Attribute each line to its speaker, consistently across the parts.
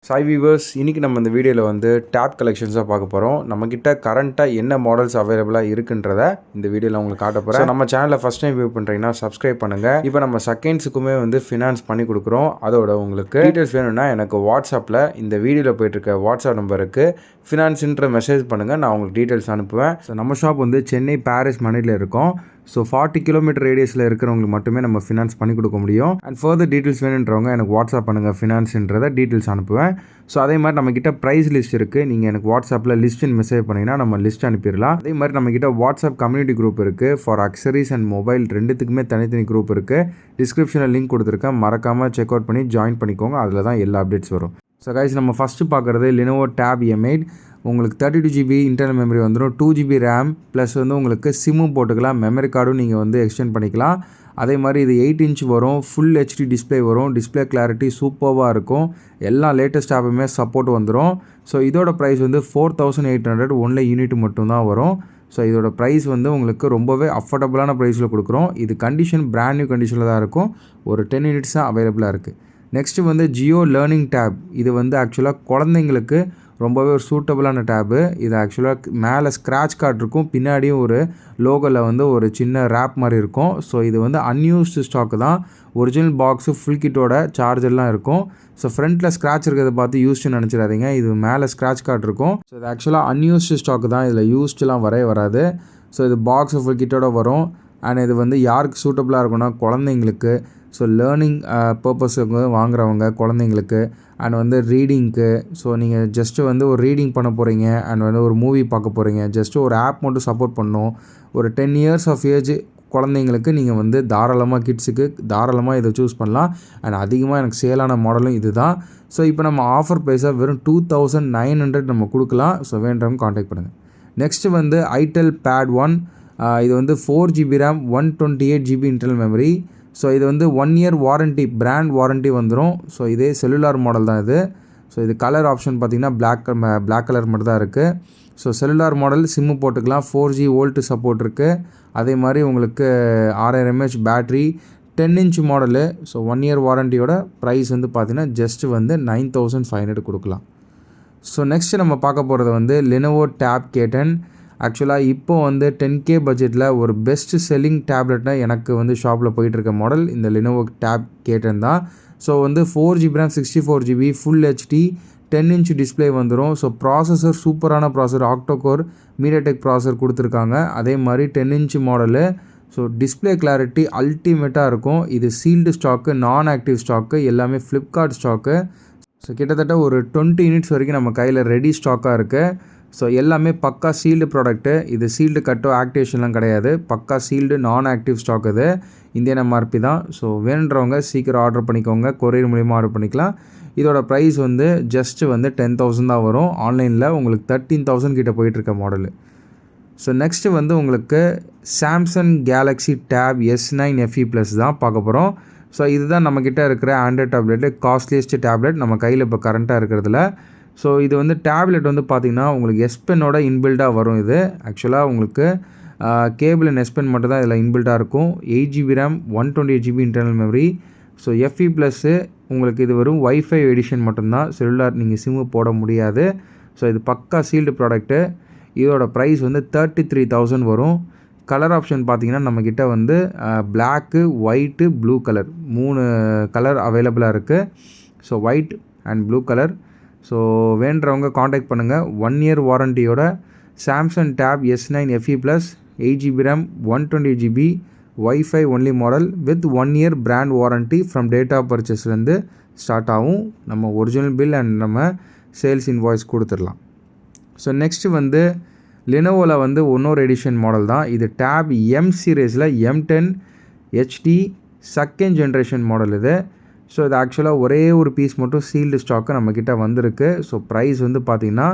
Speaker 1: Sai viewers, இன்றைக்கி நம்ம இந்த வீடியோவில் வந்து டேப் கலெக்ஷன்ஸாக பார்க்க போகிறோம். நம்மக்கிட்ட கரண்ட்டாக என்ன மாடல்ஸ் அவைலபிளாக இருக்குன்றத இந்த வீடியோவில் உங்களுக்கு காட்ட போகிறேன். நம்ம சேனலில் ஃபஸ்ட் டைம் வியூ பண்ணுறீங்கன்னா சப்ஸ்கிரைப் பண்ணுங்கள். இப்போ நம்ம செகண்ட்ஸுக்குமே வந்து ஃபினான்ஸ் பண்ணி கொடுக்குறோம். அதோட உங்களுக்கு டீட்டெயில்ஸ் வேணும்னா எனக்கு வாட்ஸ்அப்பில் இந்த வீடியோவில் போயிட்டுருக்க வாட்ஸ்அப் நம்பருக்கு ஃபினான்ஸுன்ற மெசேஜ் பண்ணுங்கள், நான் உங்களுக்கு டீட்டெயில்ஸ் அனுப்புவேன். ஸோ நம்ம ஷாப் வந்து சென்னை, பாரிஸ், மணியில் இருக்கோம். ஸோ 40 கிலோமீட்டர் ரேடியஸில் இருக்கிறவங்களுக்கு மட்டுமே நம்ம ஃபினான்ஸ் பண்ணி கொடுக்க முடியும். அண்ட் ஃபர்தர் டீட்டெயில்ஸ் வேணுன்றவங்க எனக்கு வாட்ஸ்அப் பண்ணுங்கள், ஃபினான்ஸுன்றதை டீட்டெயில்ஸ் அனுப்புவேன். ஸோ அதே மாதிரி நம்மக்கிட்ட ப்ரைஸ் லிஸ்ட் இருக்குது. நீங்கள் எனக்கு வாட்ஸ்அப்பில் லிஸ்ட்டுன்னு மெசேஜ் பண்ணிங்கன்னா நம்ம லிஸ்ட் அனுப்பிடலாம். அதே மாதிரி நம்மக்கிட்ட வாட்ஸ்அப் கம்யூனிட்டி குரூப் இருக்குது. ஃபார் அக்சரிஸ் அண்ட் மொபைல் ரெண்டுத்துக்குமே தனித்தனி குரூப் இருக்குது. டிஸ்கிரிப்ஷனில் லிங்க் கொடுத்துருக்கேன், மறக்காமல் செக் அவுட் பண்ணி ஜாயின் பண்ணிக்கோங்க. அதில் தான் எல்லா அப்டேட்ஸ் வரும். ஸோ கைஸ், நம்ம ஃபஸ்ட்டு பார்க்குறது Lenovo Tab M8. உங்களுக்கு 32 GB இன்டர்னல் மெமரி வந்துடும், 2 GB ரேம் ப்ளஸ் வந்து உங்களுக்கு சிம்மும் போட்டுக்கலாம், மெமரி கார்டும் நீங்கள் வந்து எக்ஸ்டெண்ட் பண்ணிக்கலாம். அதே மாதிரி இது 8 இன்ச் வரும், ஃபுல் HD டிஸ்பிளே வரும், டிஸ்பிளே கிளாரிட்டி சூப்பராக இருக்கும், எல்லா லேட்டஸ்ட் ஆப்புமே சப்போர்ட் வந்துடும். ஸோ இதோட ப்ரைஸ் வந்து 4800 ஒன்லி யூனிட் மட்டும்தான் வரும். ஸோ இதோட ப்ரைஸ் வந்து உங்களுக்கு ரொம்பவே அஃபோர்டபுளான ப்ரைஸில் கொடுக்குறோம். இது கண்டிஷன் பிராண்ட் நியூ கண்டிஷனில் தான் இருக்கும். ஒரு 10 யூனிட்ஸ் தான் அவைலபிளாக இருக்குது. நெக்ஸ்ட்டு வந்து ஜியோ லேர்னிங் டேப். இது வந்து ஆக்சுவலாக குழந்தைங்களுக்கு ரொம்பவே ஒரு சூட்டபுளான டேபு. இது ஆக்சுவலாக மேலே ஸ்க்ராட்ச் கார்டு இருக்கும், பின்னாடியும் ஒரு லோகோவில் வந்து ஒரு சின்ன ரேப் மாதிரி இருக்கும். ஸோ இது வந்து அன்யூஸ்டு ஸ்டாக்கு தான். ஒரிஜினல் பாக்ஸு ஃபுல் கிட்டோட சார்ஜர்லாம் இருக்கும். ஸோ ஃப்ரண்ட்டில் ஸ்க்ராட்ச் இருக்கிறத பார்த்து யூஸ்டு நினச்சிடாதீங்க, இது மேலே ஸ்க்ராட்ச் கார்டு இருக்கும். ஸோ இது ஆக்சுவலாக அன்யூஸ்டு ஸ்டாக்கு தான், இதில் யூஸ்டுலாம் வராது. ஸோ இது பாக்ஸு ஃபுல் கிட்டோட வரும். அண்ட் இது வந்து யாருக்கு சூட்டபுளாக இருக்கும்னா குழந்தைங்களுக்கு, ஸோ லேர்னிங் பர்பஸுக்கு வாங்குறவங்க குழந்தைங்களுக்கு, அண்ட் வந்து ரீடிங்க்கு. ஸோ நீங்கள் ஜஸ்ட்டு வந்து ஒரு ரீடிங் பண்ண போகிறீங்க, அண்ட் வந்து ஒரு மூவி பார்க்க போகிறீங்க, ஜஸ்ட்டு ஒரு ஆப் மட்டும் சப்போர்ட் பண்ணணும். ஒரு 10 இயர்ஸ் ஆஃப் ஏஜ் குழந்தைங்களுக்கு நீங்கள் வந்து தாராளமாக கிட்ஸுக்கு தாராளமாக இதை சூஸ் பண்ணலாம். அண்ட் அதிகமாக எனக்கு சேலான மாடலும் இது தான். ஸோ இப்போ நம்ம ஆஃபர் ப்ரைஸாக வெறும் 2900 நம்ம கொடுக்கலாம். ஸோ வேண்டவங்க காண்டாக்ட் பண்ணுங்கள். நெக்ஸ்ட்டு வந்து ஐடெல் பேட் 1. இது வந்து 4 GB RAM, 128 GB internal memory. So இது வந்து 1 இயர் வாரண்ட்டி, பிராண்ட் வாரண்ட்டி வந்துடும். ஸோ இதே செல்லுலார் மாடல் தான் இது. ஸோ இது கலர் ஆப்ஷன் பார்த்திங்கன்னா பிளாக் கலர் மட்டும் தான் இருக்குது. ஸோ செல்லுலார் மாடல், சிம்மு போட்டுக்கலாம், 4G வோல்ட்டு சப்போர்ட் இருக்குது. அதே மாதிரி உங்களுக்கு 6000 mAh battery, 10 inch model. So 1 year வாரண்ட்டியோட ப்ரைஸ் வந்து பார்த்திங்கன்னா ஜஸ்ட்டு வந்து 9500 கொடுக்கலாம். ஸோ நெக்ஸ்ட்டு நம்ம பார்க்க போகிறது வந்து Lenovo Tab K10. ஆக்சுவலாக இப்போ வந்து 10K பட்ஜெட்டில் ஒரு பெஸ்ட் செல்லிங் டேப்லெட்னால் எனக்கு வந்து ஷாப்பில் போயிட்டுருக்க மாடல் இந்த Lenovo Tab K10 தான். ஸோ வந்து 4 GB RAM, 64 GB full HD, 10 inch display வந்துடும். ஸோ ப்ராசஸர் சூப்பரான ப்ராசஸர், ஆக்டோகோர் மீடியாடெக் ப்ராசஸர் கொடுத்துருக்காங்க. அதே மாதிரி 10 inch model. So display clarity அல்டிமேட்டாக இருக்கும். இது சீல்டு ஸ்டாக்கு, நான் ஆக்டிவ் ஸ்டாக்கு, எல்லாமே ஃப்ளிப்கார்ட் ஸ்டாக்கு. ஸோ கிட்டத்தட்ட ஒரு 20 யூனிட்ஸ் வரைக்கும் நம்ம கையில் ரெடி ஸ்டாக்காக இருக்குது. ஸோ எல்லாமே பக்கா சீல்டு ப்ராடக்ட்டு. இது சீல்டு கட்டோ ஆக்டிவேஷன்லாம் கிடையாது, பக்கா சீல்டு நான் ஆக்டிவ் ஸ்டாக். இது இந்தியன் MRP தான். ஸோ வேணுன்றவங்க சீக்கிரம் ஆர்டர் பண்ணிக்கோங்க, கொரியர் மூலிமா ஆர்டர் பண்ணிக்கலாம். இதோட ப்ரைஸ் வந்து ஜஸ்ட்டு வந்து 10,000 தான் வரும். ஆன்லைனில் உங்களுக்கு 13,000 கிட்ட போயிட்டுருக்க மாடலு. ஸோ நெக்ஸ்ட்டு வந்து உங்களுக்கு Samsung Galaxy Tab S9 FE Plus தான் பார்க்க போகிறோம். ஸோ இதுதான் நம்மக்கிட்ட இருக்கிற ஆண்ட்ராய்ட் டேப்லெட்டு, காஸ்ட்லியஸ்ட் டேப்லெட் நம்ம கையில் இப்போ கரண்ட்டாக இருக்கிறதுல. ஸோ இது வந்து டேப்லெட் வந்து பார்த்திங்கன்னா உங்களுக்கு S Penோட இன்பில்டாக வரும். இது ஆக்சுவலாக உங்களுக்கு கேபிள் அண்ட் S Pen மட்டும் தான் இதில் இன்பில்டாக இருக்கும். 8 GB RAM, 128 GB internal memory. So FE Plus உங்களுக்கு இது வரும் வைஃபை எடிஷன் மட்டும்தான், செல்லுலார் நீங்கள் சிம்மு போட முடியாது. ஸோ இது பக்கா சீல்டு ப்ராடக்ட்டு. இதோட ப்ரைஸ் வந்து 33,000 வரும். கலர் ஆப்ஷன் பார்த்திங்கன்னா நம்மக்கிட்ட வந்து black, white, blue colour 3 colour அவைலபிளாக இருக்குது. So white and blue colour. So வேண்டுறவங்க காண்டாக்ட் பண்ணுங்கள். 1 இயர் வாரண்ட்டியோட Samsung tab S9 FE Plus, 8 GB RAM, 128 GB wifi only model with 1 year brand warranty from data பர்ச்சேஸ்லேருந்து start ஆகும். நம்ம original bill and நம்ம sales invoice கொடுத்துடலாம். So next வந்து Lenovoவில் வந்து இன்னொரு எடிஷன் மாடல் தான். இது டேப் M சீரீஸில் M10 HD second generation model இது. ஸோ இது ஆக்சுவலாக ஒரே ஒரு பீஸ் மட்டும் சீல்டு ஸ்டாக்கு நம்மக்கிட்ட வந்திருக்கு. ஸோ ப்ரைஸ் வந்து பார்த்திங்கன்னா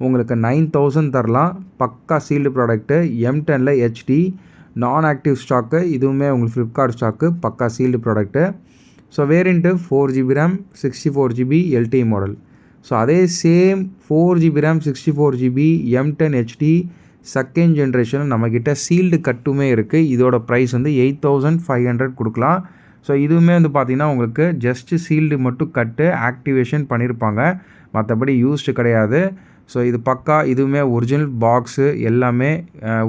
Speaker 1: உங்களுக்கு 9000 தரலாம். பக்கா சீல்டு ப்ராடக்ட்டு, M10ல் HD நான் ஆக்டிவ் ஸ்டாக்கு. இதுவுமே உங்களுக்கு ஃப்ளிப்கார்ட் ஸ்டாக்கு, பக்கா sealed product. So variant 4 GB RAM, 64 GB LTE model. So அதே same 4 GB RAM, 64 GB M10 HD second generation நம்மக்கிட்ட சீல்டு கட்டுமே இருக்குது. இதோட ப்ரைஸ் வந்து 8500 கொடுக்கலாம். ஸோ இதுவுமே வந்து பார்த்திங்கன்னா உங்களுக்கு ஜஸ்ட்டு சீல்டு மட்டும் கட்டு ஆக்டிவேஷன் பண்ணியிருப்பாங்க. மற்றபடி யூஸ்டு கிடையாது. ஸோ இது பக்கா இதுவுமே ஒரிஜினல் பாக்ஸு எல்லாமே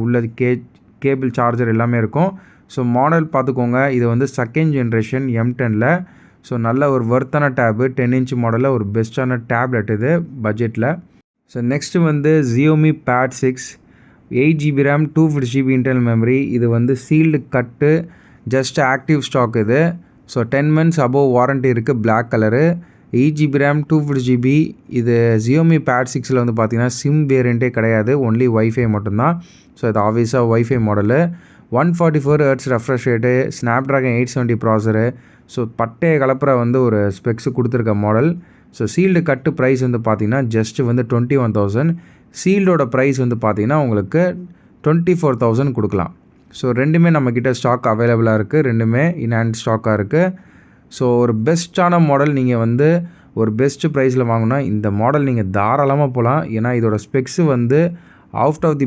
Speaker 1: உள்ள கேபிள் சார்ஜர் எல்லாமே இருக்கும். ஸோ மாடல் பார்த்துக்கோங்க. இது வந்து செகண்ட் ஜென்ரேஷன் M10ல். ஸோ நல்ல ஒரு வர்த்தான டேபு 10 இன்ச் மாடலில் ஒரு பெஸ்ட்டான டேப்லெட் இது பட்ஜெட்டில். ஸோ நெக்ஸ்ட்டு வந்து Xiaomi Pad 6 8GB RAM 250GB internal memory. இது வந்து sealed cut, just active stock இது. ஸோ 10 months அபோவ் வாரண்ட்டி இருக்குது, black colour. 8GB RAM 250GB. இது Xiaomi Pad 6ல் வந்து பார்த்திங்கன்னா சிம் வேரியண்ட்டே கிடையாது, ஒன்லி வைஃபை மட்டும்தான். ஸோ இது ஆப்வியஸாக wifi model. 144 Hz refresh rate, Snapdragon 870 processor. So பட்டையை கலப்புற வந்து ஒரு ஸ்பெக்ஸு கொடுத்துருக்க மாடல். ஸோ சீல்டு கட்டு ப்ரைஸ் வந்து பார்த்திங்கன்னா ஜஸ்ட்டு வந்து 21,000. சீல்டோட ப்ரைஸ் வந்து பார்த்திங்கன்னா உங்களுக்கு 24,000 கொடுக்கலாம். ஸோ ரெண்டுமே நம்மக்கிட்ட ஸ்டாக் அவைலபிளாக இருக்குது, ரெண்டுமே இன் ஹேண்ட் ஸ்டாக்காக இருக்குது. ஸோ ஒரு பெஸ்ட்டான மாடல் நீங்கள் வந்து ஒரு பெஸ்ட்டு ப்ரைஸில் வாங்கினா இந்த மாடல் நீங்கள் தாராளமாக போகலாம். ஏன்னா இதோட ஸ்பெக்ஸு வந்து அவுட் ஆஃப் தி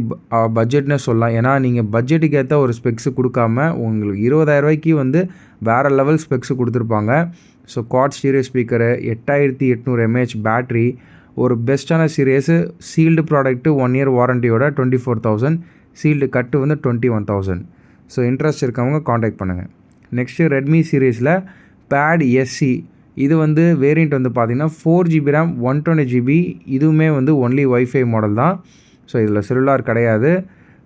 Speaker 1: பட்ஜெட்னே சொல்லலாம். ஏன்னா நீங்கள் பட்ஜெட்டுக்கு ஏற்ற ஒரு ஸ்பெக்ஸு கொடுக்காம உங்களுக்கு 20,000 வந்து வேறு லெவல் ஸ்பெக்ஸு கொடுத்துருப்பாங்க. So quad stereo speaker, 8800 mAh battery, ஒரு பெஸ்ட்டான சீரியஸு, சீல்டு ப்ராடக்ட்டு 1 year வாரண்ட்டியோட 24,000, சீல்டு கட்டு வந்து 21,000. ஸோ இன்ட்ரெஸ்ட் இருக்கவங்க காண்டாக்ட் பண்ணுங்கள். நெக்ஸ்ட்டு ரெட்மி சீரீஸில் Pad SC. இது வந்து வேரியண்ட் வந்து பார்த்திங்கன்னா 4GB RAM 120GB. இதுவுமே வந்து ஒன்லி வைஃபை மாடல் தான். ஸோ இதில் செல்லுலார் கிடையாது.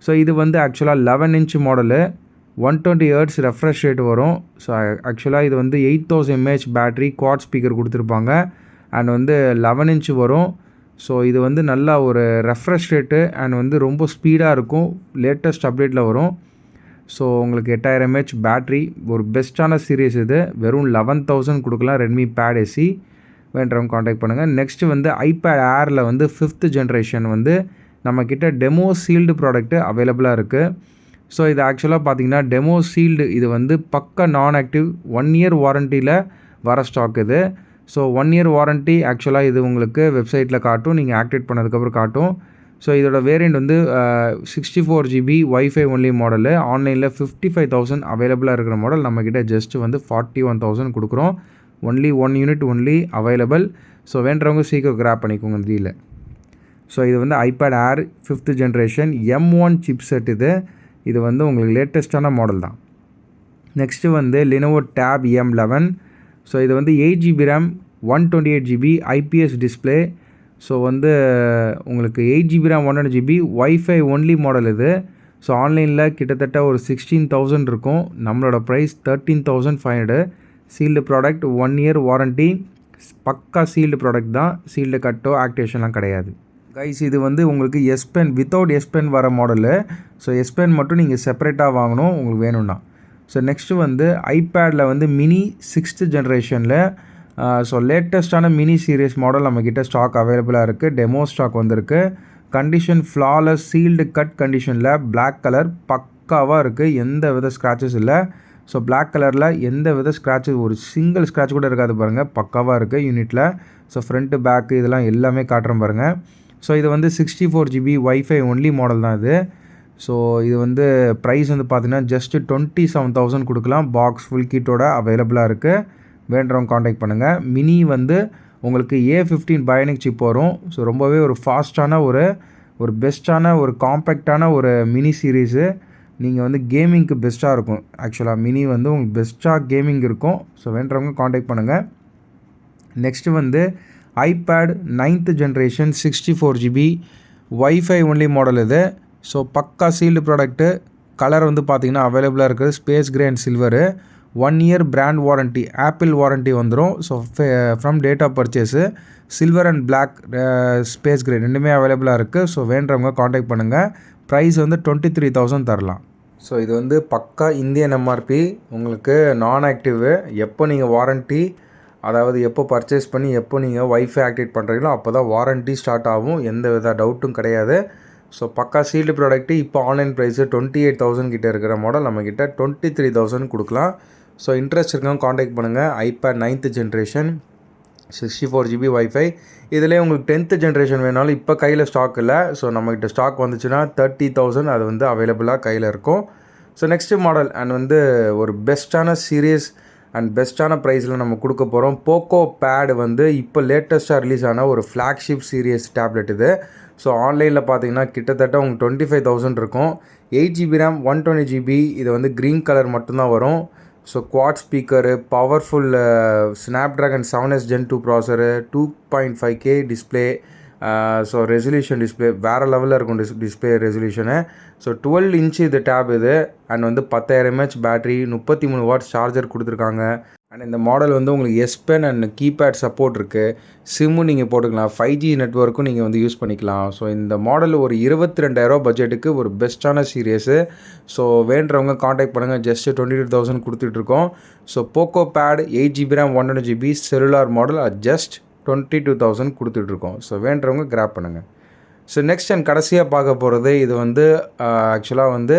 Speaker 1: ஸோ இது வந்து ஆக்சுவலாக 11 inch model, 120 Hz refresh rate வரும். ஸோ ஆக்சுவலாக இது வந்து 8000 mAh பேட்ரி, குவாட் ஸ்பீக்கர் கொடுத்துருப்பாங்க. அண்ட் வந்து 11 inch வரும். ஸோ இது வந்து நல்லா ஒரு ரெஃப்ரெஷ் ரேட்டு அண்ட் வந்து ரொம்ப ஸ்பீடாக இருக்கும். லேட்டஸ்ட் அப்டேட்டில் வரும். ஸோ உங்களுக்கு 8000 mAh பேட்ரி, ஒரு பெஸ்ட்டான சீரீஸ் இது. வெறும் 11,000 கொடுக்கலாம் ரெட்மி Pad SC. வேண்டவங்க காண்டாக்ட் பண்ணுங்கள். நெக்ஸ்ட்டு வந்து iPad Airல வந்து 5th ஜென்ரேஷன் வந்து நம்மக்கிட்ட டெமோ சீல்டு ப்ராடக்ட்டு அவைலபிளாக இருக்குது. ஸோ இது ஆக்சுவலாக பார்த்திங்கன்னா டெமோ சீல்டு, இது வந்து பக்கா நான் ஆக்டிவ் 1 year வாரண்ட்டியில் வர ஸ்டாக் இது. ஸோ 1 year வாரண்ட்டி ஆக்சுவலாக இது உங்களுக்கு வெப்சைட்டில் காட்டும், நீங்கள் ஆக்டிவேட் பண்ணதுக்கப்புறம் காட்டும். ஸோ இதோட வேரியண்ட் வந்து 64GB வைஃபை ஒன்லி மாடலு. ஆன்லைனில் 55,000 அவைலபிளாக இருக்கிற மாடல் நம்மக்கிட்ட ஜஸ்ட்டு வந்து 41,000 கொடுக்குறோம். Only 1 unit only available. So வேண்டவங்க சீக்கிரம் கிராப் பண்ணிக்கோங்க இந்த டீலில். ஸோ இது வந்து iPad Air 5th generation M1 chipset இது. இது வந்து உங்களுக்கு லேட்டஸ்ட்டான மாடல் தான். நெக்ஸ்ட்டு வந்து Lenovo Tab M11. ஸோ இது வந்து 8GB RAM 128GB IPS display. So வந்து உங்களுக்கு 8GB RAM 120GB wifi only model இது. ஸோ ஆன்லைனில் கிட்டத்தட்ட ஒரு 16,000 இருக்கும். நம்மளோட price 13,500. Sealed product 1 year warranty, பக்கா சீல்டு ப்ராடக்ட் தான். சீல்டு கட்டோ ஆக்டிவேஷன்லாம் கிடையாது கைஸ். இது வந்து உங்களுக்கு S Pen without S Pen வர மாடலு. ஸோ S Pen மட்டும் நீங்கள் செப்பரேட்டாக வாங்கணும் உங்களுக்கு வேணும்னா. ஸோ நெக்ஸ்ட்டு வந்து iPadல வந்து மினி 6th ஜென்ரேஷனில் ஸோ லேட்டஸ்ட்டான மினி சீரியஸ் மாடல் நம்மக்கிட்ட ஸ்டாக் அவைலபிளாக இருக்குது. டெமோ ஸ்டாக் வந்திருக்கு. கண்டிஷன் ஃப்ளாலஸ் சீல்டு கட் கண்டிஷனில், பிளாக் கலர் பக்காவாக இருக்குது, எந்த வித ஸ்க்ராச்சஸ் இல்லை. ஸோ பிளாக் கலரில் எந்த வித ஸ்க்ராச்சஸ், ஒரு சிங்கிள் ஸ்க்ராட்ச் கூட இருக்காது பாருங்கள், பக்காவாக இருக்குது யூனிட்டில். ஸோ ஃப்ரண்ட்டு பேக்கு இதெல்லாம் எல்லாமே காட்டுறேன் பாருங்கள். ஸோ இது வந்து 64GB வைஃபை ஒன்லி மாடல் தான் இது. ஸோ இது வந்து ப்ரைஸ் வந்து பார்த்திங்கன்னா ஜஸ்ட்டு 27,000 கொடுக்கலாம். பாக்ஸ் ஃபுல் கிட்டோட அவைலபிளாக இருக்குது. வேண்டவங்க காண்டாக்ட் பண்ணுங்கள். மினி வந்து உங்களுக்கு A15 பயோனிக் சிப் வரும். ஸோ ரொம்பவே ஒரு ஃபாஸ்ட்டான ஒரு பெஸ்ட்டான ஒரு காம்பேக்டான ஒரு மினி சீரீஸு. நீங்கள் வந்து கேமிங்க்கு பெஸ்ட்டாக இருக்கும். ஆக்சுவலாக மினி வந்து உங்களுக்கு பெஸ்ட்டாக கேமிங் இருக்கும். ஸோ வேண்டவங்க காண்டாக்ட் பண்ணுங்கள். நெக்ஸ்ட்டு வந்து iPad 9th generation 64GB wifi only model இது. ஸோ பக்கா சீல்டு ப்ராடக்ட்டு. கலர் வந்து பார்த்திங்கன்னா அவைலபிளாக இருக்குது, space grey and silver. 1 year brand warranty, Apple warranty வந்துடும். So from date of purchase silver and black space grey ரெண்டுமே அவைலபிளாக இருக்குது. ஸோ வேண்டவங்க காண்டாக்ட் பண்ணுங்கள். ப்ரைஸ் வந்து 23,000 தரலாம். ஸோ இது வந்து பக்கா இந்தியன் MRP. உங்களுக்கு நான் ஆக்டிவ், எப்போ நீங்கள் வாரண்ட்டி, அதாவது எப்போ பர்ச்சேஸ் பண்ணி எப்போ நீங்கள் வைஃபை ஆக்டிவேட் பண்ணுறீங்களோ அப்போ தான் வாரண்ட்டி ஸ்டார்ட் ஆகும். எந்த வித டவுட்டும் கிடையாது. ஸோ பக்கா சீல்டு ப்ராடக்ட்டு. இப்போ ஆன்லைன் ப்ரைஸு 28,000 கிட்டே இருக்கிற மாடல் நம்மக்கிட்ட 23,000 கொடுக்கலாம். ஸோ இன்ட்ரெஸ்ட் இருக்கவங்க காண்டாக்ட் பண்ணுங்கள். iPad 9th generation 64GB wifi. இதிலே உங்களுக்கு 10th ஜென்ரேஷன் வேணாலும் இப்போ கையில் ஸ்டாக் இல்லை. ஸோ நம்மக்கிட்ட ஸ்டாக் வந்துச்சுன்னா 30,000 அது வந்து அவைலபிளாக கையில் இருக்கும். ஸோ நெக்ஸ்ட்டு மாடல் அண்ட் வந்து ஒரு பெஸ்ட்டான சீரியஸ் அண்ட் பெஸ்ட்டான ப்ரைஸில் நம்ம கொடுக்க போகிறோம். போக்கோ பேட் வந்து இப்போ லேட்டஸ்ட்டாக ரிலீஸ் ஆன ஒரு ஃப்ளாக்ஷிப் சீரியஸ் டேப்லெட் இது. ஸோ ஆன்லைனில் பார்த்தீங்கன்னா கிட்டத்தட்ட உங்களுக்கு 25,000 இருக்கும். 8GB RAM 120GB. இது வந்து க்ரீன் கலர் மட்டும்தான் வரும். So quad speaker, powerful Snapdragon 7S Gen 2 processor, 2.5K display, so resolution display வேறு லெவலில் இருக்கும். Display resolution. ஸோ 12 இன்ச்சு இது டேப் இது. அண்ட் வந்து 10,000 mAh பேட்ரி, 33 வாட்ஸ் சார்ஜர் கொடுத்துருக்காங்க. அண்ட் இந்த மாடல் வந்து உங்களுக்கு S Pen and keypad support இருக்குது. சிம்மும் நீங்கள் போட்டுக்கலாம். 5G நெட்வொர்க்கும் நீங்கள் வந்து யூஸ் பண்ணிக்கலாம். ஸோ இந்த மாடல் ஒரு 22,000 பட்ஜெட்டுக்கு ஒரு பெஸ்ட்டான சீரியஸு. ஸோ வேண்டவங்க காண்டாக்ட் பண்ணுங்கள். ஜஸ்ட் 22,000 கொடுத்துட்ருக்கோம். So Poco Pad 8GB RAM 120GB cellular model just 22,000 கொடுத்துட்ருக்கோம். ஸோ வேண்டவங்க கிராப் பண்ணுங்கள். ஸோ நெக்ஸ்ட் அண்ட் கடைசியாக பார்க்க போகிறது இது வந்து ஆக்சுவலாக வந்து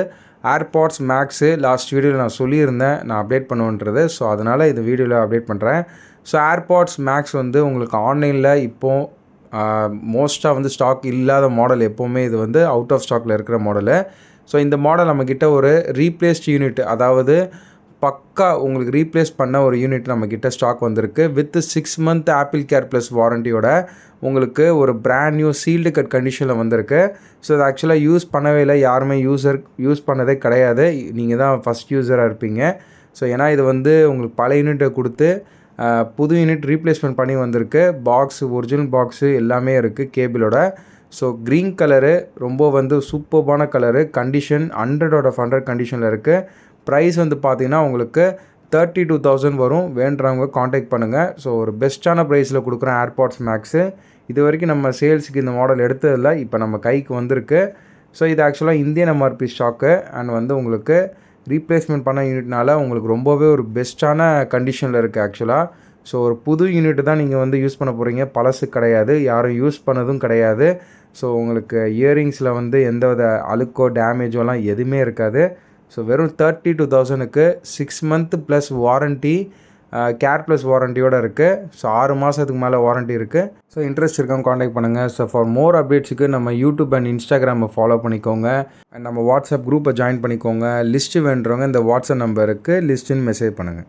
Speaker 1: ஏர்பாட்ஸ் மேக்ஸு. லாஸ்ட் வீடியோவில் நான் சொல்லியிருந்தேன் நான் அப்டேட் பண்ணுவேன்றது. ஸோ அதனால் இந்த வீடியோவில் அப்டேட் பண்ணுறேன். ஸோ ஏர்பாட்ஸ் மேக்ஸ் வந்து உங்களுக்கு ஆன்லைனில் இப்போது மோஸ்ட்டாக வந்து ஸ்டாக் இல்லாத மாடல். எப்போவுமே இது வந்து அவுட் ஆஃப் ஸ்டாக்கில் இருக்கிற மாடலு. ஸோ இந்த மாடல் நம்மக்கிட்ட ஒரு ரீப்ளேஸ்ட் யூனிட், அதாவது பக்கா உங்களுக்கு ரீப்ளேஸ் பண்ண ஒரு யூனிட் நம்மக்கிட்ட ஸ்டாக் வந்திருக்கு. With 6 month Apple care plus வாரண்டியோட உங்களுக்கு ஒரு பிராண்ட் நியூ சீல்டு கட் கண்டிஷனில் வந்திருக்கு. ஸோ இது ஆக்சுவலாக யூஸ் பண்ணவே இல்லை. யாருமே யூஸ் பண்ணதே கிடையாது. நீங்கள் தான் ஃபஸ்ட் யூஸராக இருப்பீங்க. ஸோ ஏன்னா இது வந்து உங்களுக்கு பழைய யூனிட்டை கொடுத்து புது யூனிட் ரீப்ளேஸ்மெண்ட் பண்ணி வந்திருக்கு. பாக்ஸு, ஒரிஜினல் பாக்ஸு எல்லாமே இருக்குது கேபிளோட. ஸோ க்ரீன் கலரு ரொம்ப வந்து சூப்பர்பான கலரு. கண்டிஷன் 100/100 கண்டிஷனில் இருக்குது. ப்ரைஸ் வந்து பார்த்திங்கன்னா உங்களுக்கு 32,000 வரும். வேண்டுறவங்க காண்டாக்ட் பண்ணுங்கள். ஸோ ஒரு பெஸ்ட்டான ப்ரைஸில் கொடுக்குறேன் ஏர்பாட்ஸ் மேக்ஸு. இது வரைக்கும் நம்ம சேல்ஸுக்கு இந்த மாடல் எடுத்ததில்ல. இப்போ நம்ம கைக்கு வந்திருக்கு. ஸோ இது ஆக்சுவலாக இந்தியன் MRP ஸ்டாக்கு. அண்ட் வந்து உங்களுக்கு ரீப்ளேஸ்மெண்ட் பண்ண யூனிட்னால உங்களுக்கு ரொம்பவே ஒரு பெஸ்ட்டான கண்டிஷனில் இருக்குது ஆக்சுவலாக. ஸோ ஒரு புது யூனிட் தான் நீங்கள் வந்து யூஸ் பண்ண போகிறீங்க. பழசு கிடையாது. யாரும் யூஸ் பண்ணதும் கிடையாது. ஸோ உங்களுக்கு இயரிங்ஸில் வந்து எந்த வித அழுக்கோ டேமேஜோலாம் எதுவுமே இருக்காது. ஸோ வெறும் 32,000க்கு 6 month plus warranty, care plus வாரண்ட்டியோடு இருக்குது. ஸோ 6 மாதத்துக்கு மேலே வாரண்ட்டி இருக்குது. ஸோ இன்ட்ரெஸ்ட் இருக்கவங்க காண்டாக்ட் பண்ணுங்கள். ஸோ ஃபார் மோர் அப்டேட்ஸுக்கு நம்ம யூடியூப் அண்ட் இன்ஸ்டாகிராமை ஃபாலோ பண்ணிக்கோங்க. அண்ட் நம்ம வாட்ஸ்அப் குரூப்பை ஜாயின் பண்ணிக்கோங்க. லிஸ்ட்டு வேண்டுறவங்க இந்த வாட்ஸ்அப் நம்பருக்கு லிஸ்ட்டுன்னு மெசேஜ் பண்ணுங்கள்.